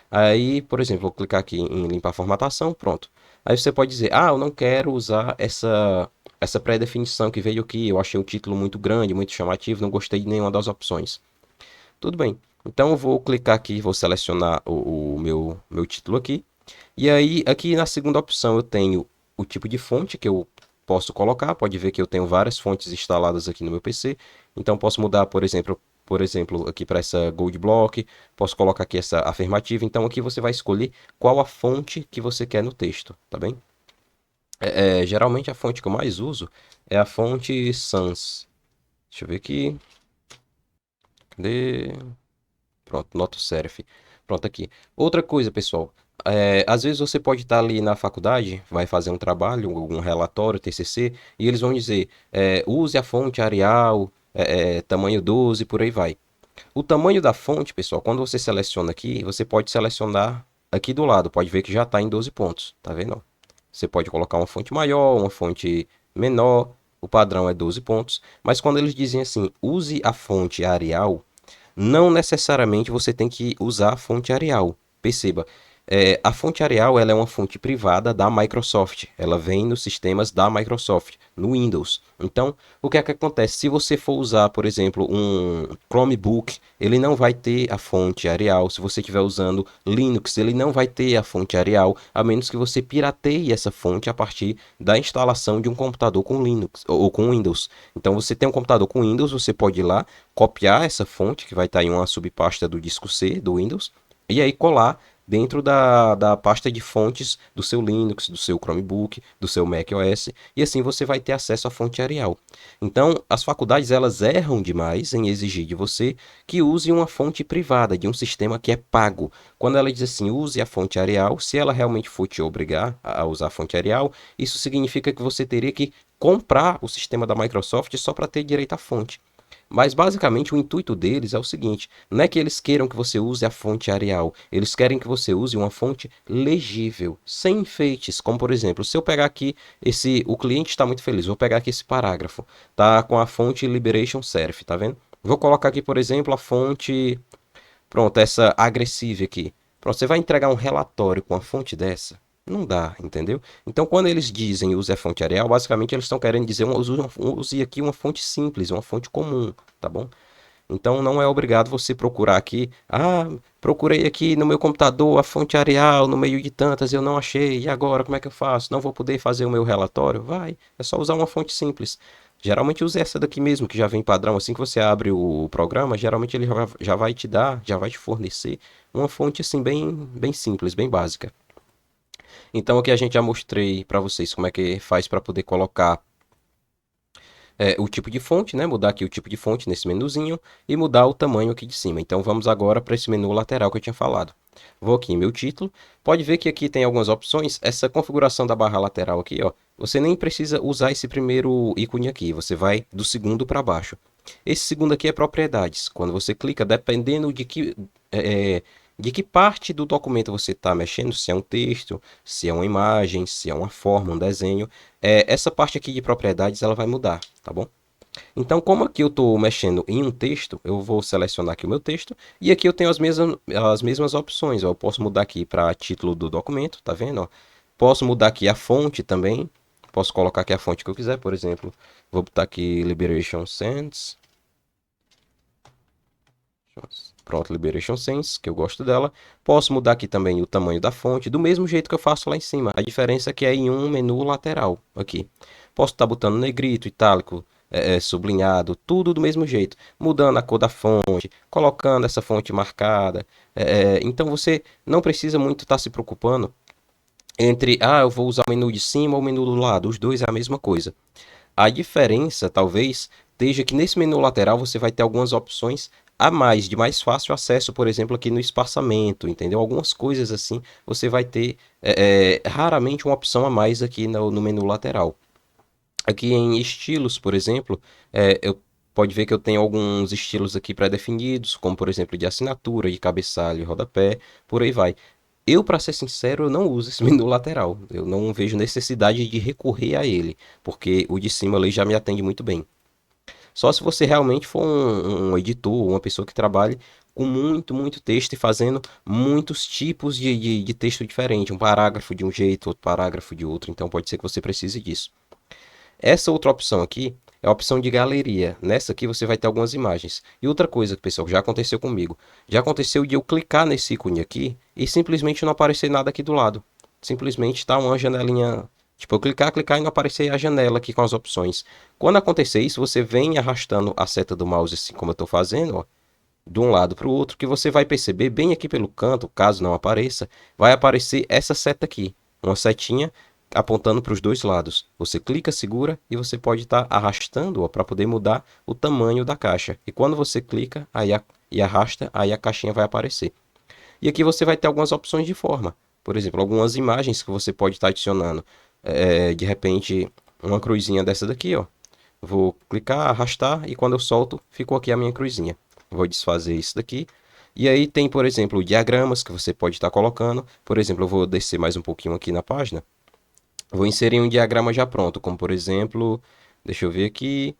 Aí, por exemplo, vou clicar aqui em limpar a formatação, pronto. Aí você pode dizer, ah, eu não quero usar essa pré-definição que veio aqui, eu achei o título muito grande, muito chamativo, não gostei de nenhuma das opções. Tudo bem. Então eu vou clicar aqui, vou selecionar o meu título aqui. E aí, aqui na segunda opção eu tenho o tipo de fonte que eu posso colocar. Pode ver que eu tenho várias fontes instaladas aqui no meu PC. Então posso mudar, por exemplo, aqui para essa Gold Block, posso colocar aqui essa afirmativa. Então aqui você vai escolher qual a fonte que você quer no texto, tá bem? Geralmente a fonte que eu mais uso é a fonte Sans. Deixa eu ver aqui. Cadê? Pronto, Noto Serif. Pronto, aqui. Outra coisa, pessoal. Às vezes você pode estar ali na faculdade, vai fazer um trabalho, um relatório, TCC, e eles vão dizer, use a fonte Arial, tamanho 12, por aí vai. O tamanho da fonte, pessoal, quando você seleciona aqui, você pode selecionar aqui do lado. Pode ver que já está em 12 pontos, tá vendo? Você pode colocar uma fonte maior, uma fonte menor, o padrão é 12 pontos. Mas quando eles dizem assim, use a fonte Arial, não necessariamente você tem que usar a fonte Arial. Perceba, a fonte Arial ela é uma fonte privada da Microsoft. Ela vem nos sistemas da Microsoft, no Windows. Então, o que é que acontece? Se você for usar, por exemplo, um Chromebook, ele não vai ter a fonte Arial. Se você estiver usando Linux, ele não vai ter a fonte Arial, a menos que você pirateie essa fonte a partir da instalação de um computador com Linux ou com Windows. Então, você tem um computador com Windows, você pode ir lá, copiar essa fonte, que vai estar em uma subpasta do disco C do Windows, e aí colar dentro da pasta de fontes do seu Linux, do seu Chromebook, do seu macOS, e assim você vai ter acesso à fonte Arial. Então, as faculdades elas erram demais em exigir de você que use uma fonte privada, de um sistema que é pago. Quando ela diz assim, use a fonte Arial, se ela realmente for te obrigar a usar a fonte Arial, isso significa que você teria que comprar o sistema da Microsoft só para ter direito à fonte. Mas basicamente o intuito deles é o seguinte: não é que eles queiram que você use a fonte Arial, eles querem que você use uma fonte legível, sem enfeites, como por exemplo, se eu pegar aqui o cliente está muito feliz, vou pegar aqui esse parágrafo, tá com a fonte Liberation Serif, tá vendo? Vou colocar aqui, por exemplo, a fonte, pronto, essa agressiva aqui. Pronto, você vai entregar um relatório com a fonte dessa? Não dá, entendeu? Então, quando eles dizem use a fonte Arial, basicamente eles estão querendo dizer use aqui uma fonte simples, uma fonte comum, tá bom? Então não é obrigado você procurar aqui. Ah, procurei aqui no meu computador a fonte Arial no meio de tantas, eu não achei. E agora como é que eu faço? Não vou poder fazer o meu relatório? Vai, é só usar uma fonte simples. Geralmente use essa daqui mesmo, que já vem padrão. Assim que você abre o programa, geralmente ele já vai te dar, já vai te fornecer uma fonte assim bem simples, bem básica. Então aqui a gente já mostrei para vocês como é que faz para poder colocar o tipo de fonte, né? Mudar aqui o tipo de fonte nesse menuzinho e mudar o tamanho aqui de cima. Então vamos agora para esse menu lateral que eu tinha falado. Vou aqui em meu título. Pode ver que aqui tem algumas opções. Essa configuração da barra lateral aqui, ó, você nem precisa usar esse primeiro ícone aqui. Você vai do segundo para baixo. Esse segundo aqui é propriedades. Quando você clica, dependendo de que parte do documento você está mexendo, se é um texto, se é uma imagem, se é uma forma, um desenho, essa parte aqui de propriedades ela vai mudar, tá bom? Então, como aqui eu estou mexendo em um texto, eu vou selecionar aqui o meu texto e aqui eu tenho as mesmas opções. Ó. Eu posso mudar aqui para título do documento, tá vendo? Ó? Posso mudar aqui a fonte também. Posso colocar aqui a fonte que eu quiser, por exemplo. Vou botar aqui Liberation Sans. Pronto, Liberation Sense, que eu gosto dela. Posso mudar aqui também o tamanho da fonte, do mesmo jeito que eu faço lá em cima. A diferença é que é em um menu lateral, aqui. Posso estar botando negrito, itálico, sublinhado, tudo do mesmo jeito. Mudando a cor da fonte, colocando essa fonte marcada. Então você não precisa muito estar se preocupando entre, eu vou usar o menu de cima ou o menu do lado. Os dois é a mesma coisa. A diferença, talvez, esteja que nesse menu lateral você vai ter algumas opções a mais, de mais fácil acesso, por exemplo, aqui no espaçamento, entendeu? Algumas coisas assim, você vai ter raramente uma opção a mais aqui no menu lateral. Aqui em estilos, por exemplo, eu pode ver que eu tenho alguns estilos aqui pré-definidos, como por exemplo de assinatura, de cabeçalho e rodapé, por aí vai. Eu, para ser sincero, eu não uso esse menu lateral. Eu não vejo necessidade de recorrer a ele, porque o de cima ali já me atende muito bem. Só se você realmente for um editor, uma pessoa que trabalhe com muito texto e fazendo muitos tipos de texto diferente. Um parágrafo de um jeito, outro parágrafo de outro. Então pode ser que você precise disso. Essa outra opção aqui é a opção de galeria. Nessa aqui você vai ter algumas imagens. E outra coisa, pessoal, já aconteceu comigo. Já aconteceu de eu clicar nesse ícone aqui e simplesmente não aparecer nada aqui do lado. Simplesmente está uma janelinha. Tipo, eu clicar e não aparecer a janela aqui com as opções. Quando acontecer isso, você vem arrastando a seta do mouse assim como eu estou fazendo, ó, de um lado para o outro, que você vai perceber bem aqui pelo canto, caso não apareça, vai aparecer essa seta aqui, uma setinha apontando para os dois lados. Você clica, segura e você pode estar arrastando para poder mudar o tamanho da caixa. E quando você clica e arrasta, aí a caixinha vai aparecer. E aqui você vai ter algumas opções de forma. Por exemplo, algumas imagens que você pode estar adicionando. De repente, uma cruzinha dessa daqui, ó. Vou clicar, arrastar e quando eu solto, ficou aqui a minha cruzinha. Vou desfazer isso daqui. E aí tem, por exemplo, diagramas que você pode estar colocando. Por exemplo, eu vou descer mais um pouquinho aqui na página. Vou inserir um diagrama já pronto, como por exemplo, deixa eu ver aqui.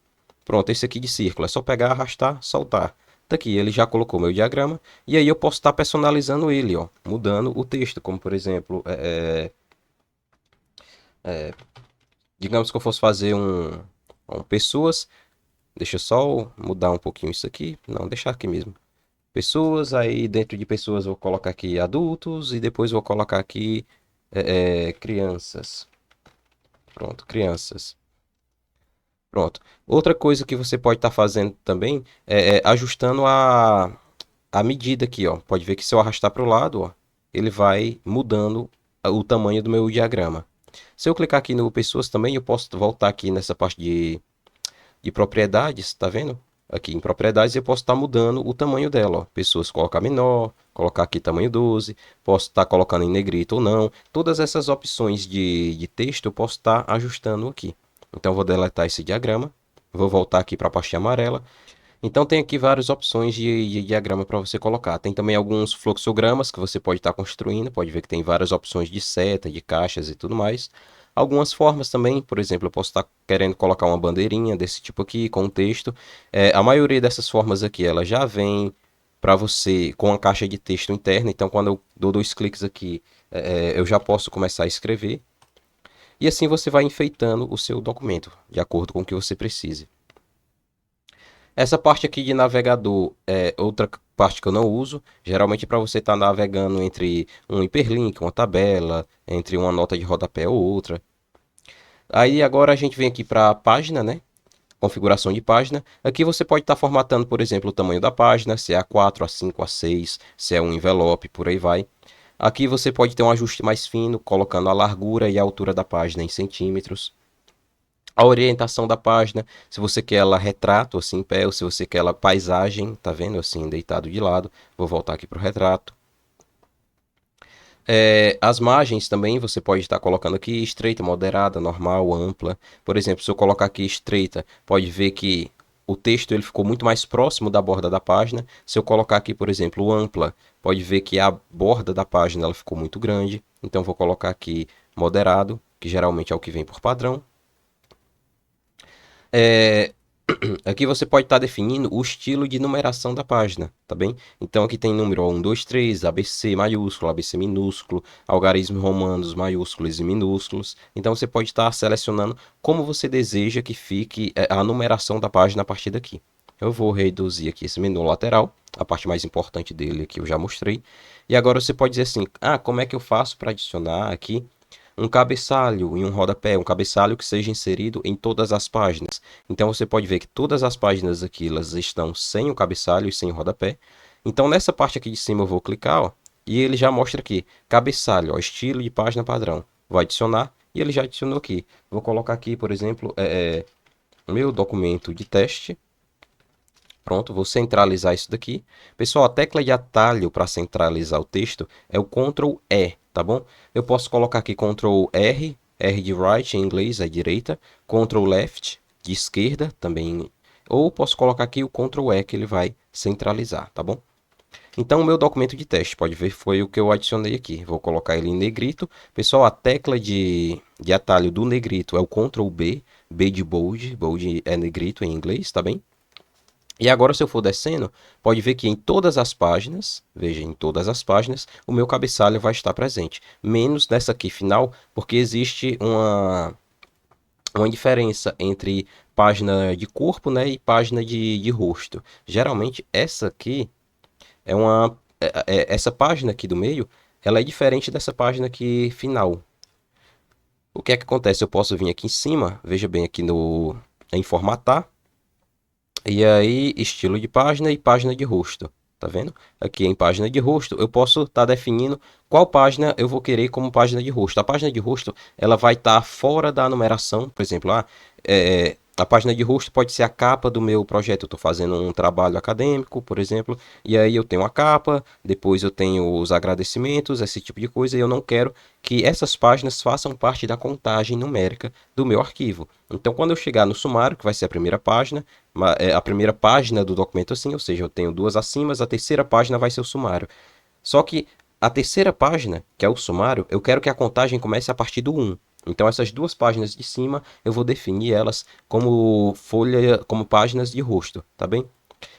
Pronto, esse aqui de círculo. É só pegar, arrastar, soltar. Tá aqui, ele já colocou meu diagrama. E aí eu posso estar personalizando ele, ó, mudando o texto, como por exemplo, digamos que eu fosse fazer pessoas. Deixa eu só mudar um pouquinho isso aqui. Não, deixar aqui mesmo. Pessoas, aí dentro de pessoas eu vou colocar aqui adultos e depois vou colocar aqui crianças. Pronto, crianças. Pronto. Outra coisa que você pode estar fazendo também é ajustando a medida aqui, ó. Pode ver que se eu arrastar para o lado, ó, ele vai mudando o tamanho do meu diagrama. Se eu clicar aqui no pessoas também, eu posso voltar aqui nessa parte de propriedades, tá vendo? Aqui em propriedades eu posso estar mudando o tamanho dela, ó. Pessoas colocar menor, colocar aqui tamanho 12, posso estar colocando em negrito ou não. Todas essas opções de texto eu posso estar ajustando aqui. Então eu vou deletar esse diagrama, vou voltar aqui para a pastinha amarela. Então tem aqui várias opções de diagrama para você colocar. Tem também alguns fluxogramas que você pode estar construindo, pode ver que tem várias opções de seta, de caixas e tudo mais. Algumas formas também, por exemplo, eu posso estar querendo colocar uma bandeirinha desse tipo aqui, com um texto. A maioria dessas formas aqui, ela já vem para você com a caixa de texto interna, então quando eu dou 2 cliques aqui, eu já posso começar a escrever. E assim você vai enfeitando o seu documento, de acordo com o que você precise. Essa parte aqui de navegador é outra parte que eu não uso. Geralmente para você estar navegando entre um hiperlink, uma tabela, entre uma nota de rodapé ou outra. Aí agora a gente vem aqui para a página, né? Configuração de página. Aqui você pode estar formatando, por exemplo, o tamanho da página, se é A4, A5, A6, se é um envelope, por aí vai. Aqui você pode ter um ajuste mais fino, colocando a largura e a altura da página em centímetros. A orientação da página, se você quer ela retrato, assim, em pé, ou se você quer ela paisagem, tá vendo, assim, deitado de lado. Vou voltar aqui para o retrato. As margens também você pode estar colocando aqui estreita, moderada, normal, ampla. Por exemplo, se eu colocar aqui estreita, pode ver que o texto ele ficou muito mais próximo da borda da página. Se eu colocar aqui, por exemplo, ampla, pode ver que a borda da página ela ficou muito grande. Então vou colocar aqui moderado, que geralmente é o que vem por padrão. É, Aqui você pode estar definindo o estilo de numeração da página, tá bem? Então aqui tem número 1, 2, 3, ABC maiúsculo, ABC minúsculo, algarismos romanos maiúsculos e minúsculos. Então você pode estar selecionando como você deseja que fique a numeração da página a partir daqui. Eu vou reduzir aqui esse menu lateral, a parte mais importante dele aqui eu já mostrei. E agora você pode dizer assim, como é que eu faço para adicionar aqui um cabeçalho e um rodapé, um cabeçalho que seja inserido em todas as páginas. Então você pode ver que todas as páginas aqui elas estão sem o cabeçalho e sem o rodapé. Então nessa parte aqui de cima eu vou clicar, ó, e ele já mostra aqui, cabeçalho, ó, estilo de página padrão. Vou adicionar e ele já adicionou aqui. Vou colocar aqui, por exemplo, meu documento de teste. Pronto, vou centralizar isso daqui. Pessoal, a tecla de atalho para centralizar o texto é o Ctrl E, tá bom? Eu posso colocar aqui Ctrl R, R de right em inglês, é direita, Ctrl Left, de esquerda também, ou posso colocar aqui o Ctrl E que ele vai centralizar, tá bom? Então, o meu documento de teste, pode ver, foi o que eu adicionei aqui. Vou colocar ele em negrito. Pessoal, a tecla de atalho do negrito é o Ctrl B, B de bold, bold é negrito em inglês, tá bem? E agora, se eu for descendo, pode ver que em todas as páginas, veja, em todas as páginas, o meu cabeçalho vai estar presente. Menos nessa aqui final, porque existe uma diferença entre página de corpo, né, e página de rosto. Geralmente, essa aqui é uma... essa página aqui do meio, ela é diferente dessa página aqui final. O que é que acontece? Eu posso vir aqui em cima, veja bem aqui em formatar, e aí, estilo de página e página de rosto. Tá vendo? Aqui em página de rosto, eu posso estar definindo qual página eu vou querer como página de rosto. A página de rosto, ela vai estar fora da numeração. Por exemplo, a página de rosto pode ser a capa do meu projeto. Eu estou fazendo um trabalho acadêmico, por exemplo, e aí eu tenho a capa, depois eu tenho os agradecimentos, esse tipo de coisa, e eu não quero que essas páginas façam parte da contagem numérica do meu arquivo. Então, quando eu chegar no sumário, que vai ser a primeira página, a primeira página do documento assim, ou seja, eu tenho duas acima, a terceira página vai ser o sumário. Só que a terceira página, que é o sumário, eu quero que a contagem comece a partir do 1. Então essas duas páginas de cima, eu vou definir elas como folha, como páginas de rosto, tá bem?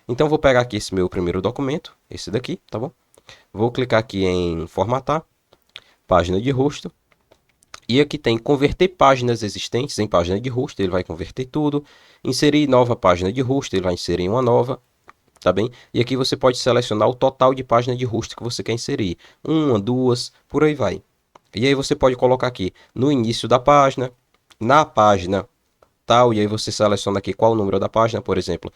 Então vou pegar aqui esse meu primeiro documento, esse daqui, tá bom? Vou clicar aqui em formatar, página de rosto. E aqui tem converter páginas existentes em página de rosto, ele vai converter tudo. Inserir nova página de rosto, ele vai inserir uma nova, tá bem? E aqui você pode selecionar o total de página de rosto que você quer inserir. Uma, duas, por aí vai. E aí você pode colocar aqui no início da página, na página tal, e aí você seleciona aqui qual o número da página, por exemplo.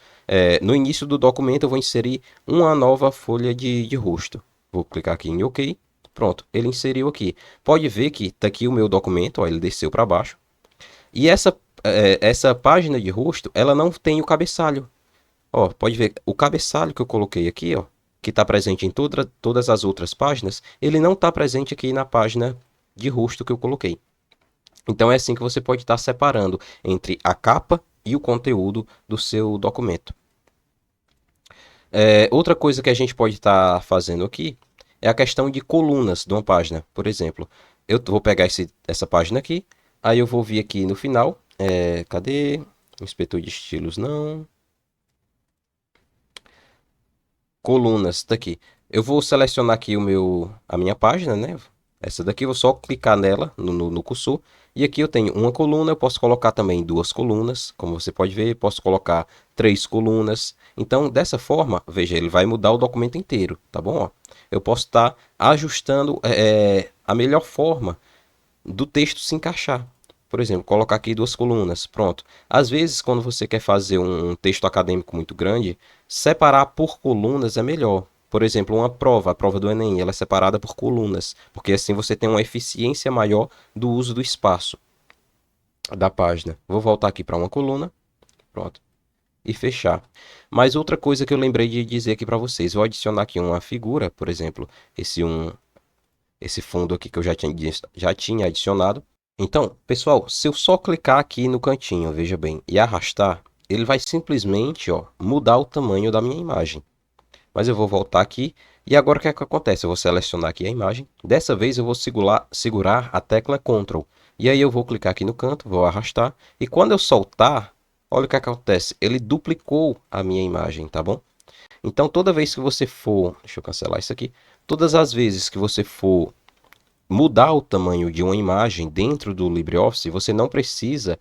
No início do documento eu vou inserir uma nova folha de rosto. Vou clicar aqui em OK. Pronto, ele inseriu aqui. Pode ver que tá aqui o meu documento, ó, ele desceu para baixo. E essa página de rosto, ela não tem o cabeçalho. Ó, pode ver, o cabeçalho que eu coloquei aqui, ó, que está presente em todas as outras páginas, ele não está presente aqui na página de rosto que eu coloquei. Então é assim que você pode estar separando entre a capa e o conteúdo do seu documento. Outra coisa que a gente pode estar fazendo aqui é a questão de colunas de uma página. Por exemplo, eu vou pegar essa página aqui, aí eu vou vir aqui no final. Cadê? Inspetor de estilos, não. Colunas, tá aqui. Eu vou selecionar aqui a minha página, né? Essa daqui, eu vou só clicar nela, no cursor. E aqui eu tenho uma coluna, eu posso colocar também duas colunas, como você pode ver, posso colocar três colunas. Então, dessa forma, veja, ele vai mudar o documento inteiro, tá bom? Ó, eu posso estar ajustando a melhor forma do texto se encaixar. Por exemplo, colocar aqui duas colunas, pronto. Às vezes, quando você quer fazer um texto acadêmico muito grande, separar por colunas é melhor. Por exemplo, uma prova, a prova do Enem, ela é separada por colunas, porque assim você tem uma eficiência maior do uso do espaço da página. Vou voltar aqui para uma coluna, pronto, e fechar. Mas outra coisa que eu lembrei de dizer aqui para vocês, vou adicionar aqui uma figura, por exemplo, esse fundo aqui que eu já tinha adicionado. Então, pessoal, se eu só clicar aqui no cantinho, veja bem, e arrastar, ele vai simplesmente, ó, mudar o tamanho da minha imagem. Mas eu vou voltar aqui e agora o que é que acontece? Eu vou selecionar aqui a imagem. Dessa vez eu vou segurar a tecla Ctrl. E aí eu vou clicar aqui no canto, vou arrastar. E quando eu soltar, olha o que acontece. Ele duplicou a minha imagem, tá bom? Então toda vez que você for... Deixa eu cancelar isso aqui. Todas as vezes que você for mudar o tamanho de uma imagem dentro do LibreOffice, você não precisa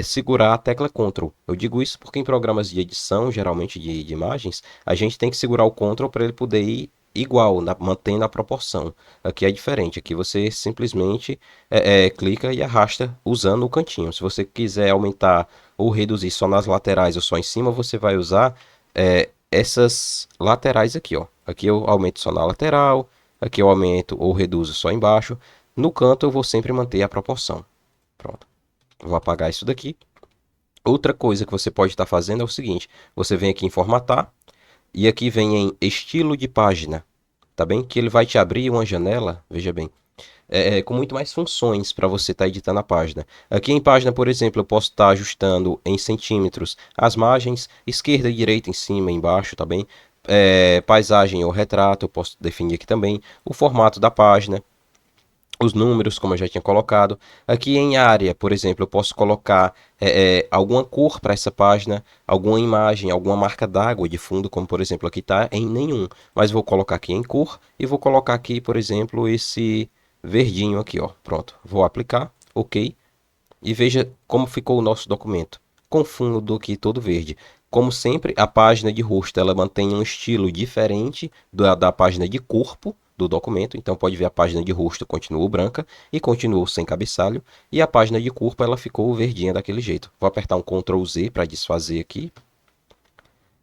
segurar a tecla Ctrl. Eu digo isso porque em programas de edição, geralmente de imagens, a gente tem que segurar o Ctrl para ele poder ir igual, mantendo a proporção. Aqui é diferente, aqui você simplesmente clica e arrasta usando o cantinho. Se você quiser aumentar ou reduzir só nas laterais ou só em cima, você vai usar essas laterais aqui, ó. Aqui eu aumento só na lateral, aqui eu aumento ou reduzo só embaixo. No canto eu vou sempre manter a proporção. Pronto. Vou apagar isso daqui. Outra coisa que você pode estar fazendo é o seguinte. Você vem aqui em formatar. E aqui vem em estilo de página. Tá bem? Que ele vai te abrir uma janela. Veja bem. Com muito mais funções para você estar editando a página. Aqui em página, por exemplo, eu posso estar ajustando em centímetros as margens, esquerda e direita, em cima e embaixo, tá bem? Paisagem ou retrato, eu posso definir aqui também. O formato da página, os números, como eu já tinha colocado. Aqui em área, por exemplo, eu posso colocar alguma cor para essa página, alguma imagem, alguma marca d'água de fundo, como por exemplo aqui está em nenhum. Mas vou colocar aqui em cor e vou colocar aqui, por exemplo, esse verdinho aqui, ó. Pronto, vou aplicar, ok. E veja como ficou o nosso documento, com fundo aqui todo verde. Como sempre, a página de rosto ela mantém um estilo diferente da página de corpo do documento. Então pode ver a página de rosto continuou branca e continuou sem cabeçalho. E a página de corpo ela ficou verdinha daquele jeito. Vou apertar um Ctrl Z para desfazer aqui.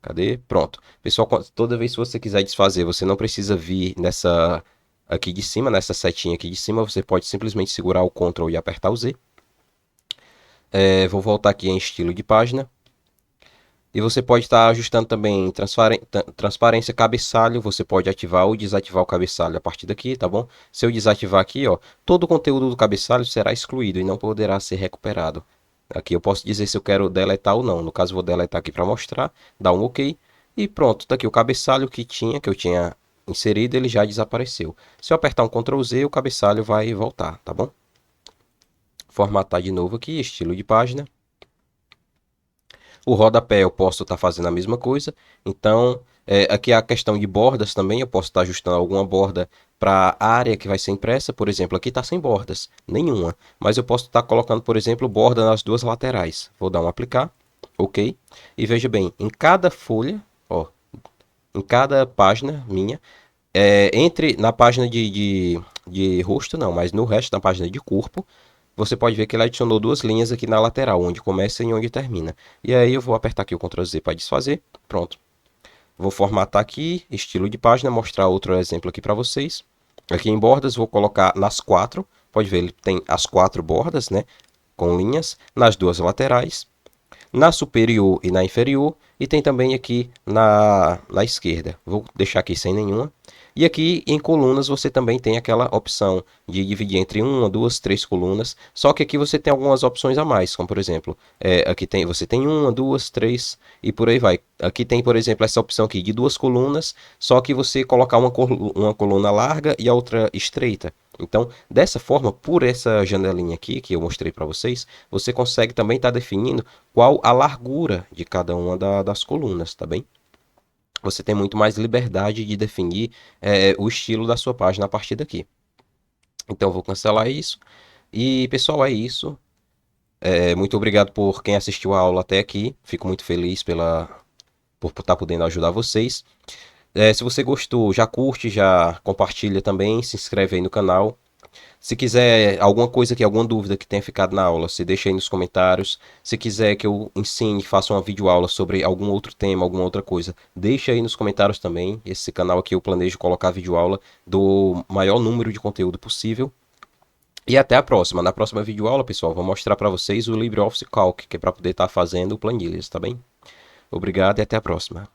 Cadê? Pronto. Pessoal, toda vez que você quiser desfazer, você não precisa vir nessa aqui de cima, nessa setinha aqui de cima. Você pode simplesmente segurar o Ctrl e apertar o Z. Vou voltar aqui em estilo de página. E você pode estar ajustando também transparência, cabeçalho. Você pode ativar ou desativar o cabeçalho a partir daqui, tá bom? Se eu desativar aqui, ó, todo o conteúdo do cabeçalho será excluído e não poderá ser recuperado. Aqui eu posso dizer se eu quero deletar ou não. No caso, vou deletar aqui para mostrar. Dá um OK. E pronto, tá aqui o cabeçalho que eu tinha inserido, ele já desapareceu. Se eu apertar um Ctrl Z, o cabeçalho vai voltar, tá bom? Formatar de novo aqui, estilo de página. O rodapé eu posso estar fazendo a mesma coisa. Então, aqui a questão de bordas também, eu posso estar ajustando alguma borda para a área que vai ser impressa. Por exemplo, aqui está sem bordas, nenhuma. Mas eu posso estar colocando, por exemplo, borda nas duas laterais. Vou dar um aplicar, ok. E veja bem, em cada folha, ó, em cada página minha, na página de rosto não, mas no resto da página de corpo, você pode ver que ele adicionou duas linhas aqui na lateral, onde começa e onde termina. E aí eu vou apertar aqui o Ctrl Z para desfazer. Pronto. Vou formatar aqui, estilo de página, mostrar outro exemplo aqui para vocês. Aqui em bordas vou colocar nas quatro. Pode ver, ele tem as quatro bordas, né? Com linhas nas duas laterais, na superior e na inferior, e tem também aqui na esquerda. Vou deixar aqui sem nenhuma. E aqui em colunas você também tem aquela opção de dividir entre uma, duas, três colunas. Só que aqui você tem algumas opções a mais, como por exemplo, aqui você tem uma, duas, três e por aí vai. Aqui tem, por exemplo, essa opção aqui de duas colunas, só que você colocar uma coluna larga e a outra estreita. Então, dessa forma, por essa janelinha aqui que eu mostrei para vocês, você consegue também estar definindo qual a largura de cada uma das colunas, tá bem? Você tem muito mais liberdade de definir o estilo da sua página a partir daqui. Então, eu vou cancelar isso. E, pessoal, é isso. Muito obrigado por quem assistiu a aula até aqui. Fico muito feliz por estar podendo ajudar vocês. Se você gostou, já curte, já compartilha também, se inscreve aí no canal. Se quiser alguma coisa aqui, alguma dúvida que tenha ficado na aula, você deixa aí nos comentários. Se quiser que eu ensine, faça uma videoaula sobre algum outro tema, alguma outra coisa, deixa aí nos comentários também. Esse canal aqui eu planejo colocar videoaula do maior número de conteúdo possível. E até a próxima. Na próxima videoaula, pessoal, vou mostrar para vocês o LibreOffice Calc, que é para poder estar fazendo planilhas, tá bem? Obrigado e até a próxima.